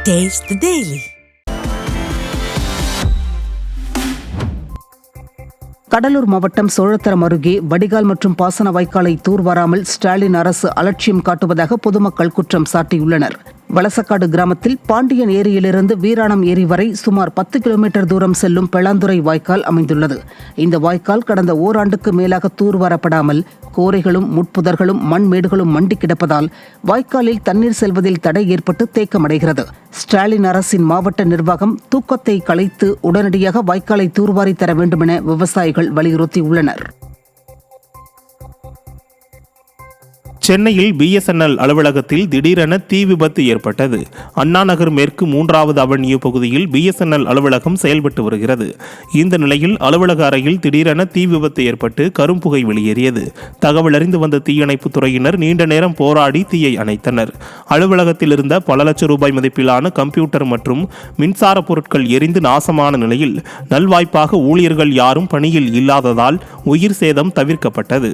Taste the Daily. Cuddalore மாவட்டம் சோழத்தரம் அருகே வடிகால் மற்றும் பாசன வாய்க்காலை தூர்வாராமல் ஸ்டாலின் அரசு அலட்சியம் காட்டுவதாக பொதுமக்கள் குற்றம் சாட்டியுள்ளனர். வலசக்காடு கிராமத்தில் பாண்டியன் ஏரியிலிருந்து வீராணம் ஏரி வரை சுமார் 10 கிலோமீட்டர் தூரம் செல்லும் பெளாந்துறை வாய்க்கால் அமைந்துள்ளது. இந்த வாய்க்கால் கடந்த ஓராண்டுக்கு மேலாக தூர்வாரப்படாமல் கோரைகளும் முட்புதர்களும் மண்மேடுகளும் மண்டி கிடப்பதால் வாய்க்காலில் தண்ணீர் செல்வதில் தடை ஏற்பட்டு தேக்கமடைகிறது. ஸ்டாலின் அரசின் மாவட்ட நிர்வாகம் தூக்கத்தை கலைத்து உடனடியாக வாய்க்காலை தூர்வாரி தர வேண்டுமென விவசாயிகள் வலியுறுத்தியுள்ளனர். சென்னையில் BSNL அலுவலகத்தில் திடீரென தீ விபத்து ஏற்பட்டது. அண்ணா நகர் மேற்கு 3வது அவென்யூ பகுதியில் BSNL அலுவலகம் செயல்பட்டு வருகிறது. இந்த நிலையில் அலுவலக அறையில் திடீரென தீ விபத்து ஏற்பட்டு கரும்புகை வெளியேறியது. தகவல் அறிந்து வந்த தீயணைப்பு துறையினர் நீண்ட நேரம் போராடி தீயை அணைத்தனர். அலுவலகத்தில் இருந்த பல லட்சம் ரூபாய் மதிப்பிலான கம்ப்யூட்டர் மற்றும் மின்சார பொருட்கள் எரிந்து நாசமான நிலையில் நல்வாய்ப்பாக ஊழியர்கள் யாரும் பணியில் இல்லாததால் உயிர் சேதம் தவிர்க்கப்பட்டது.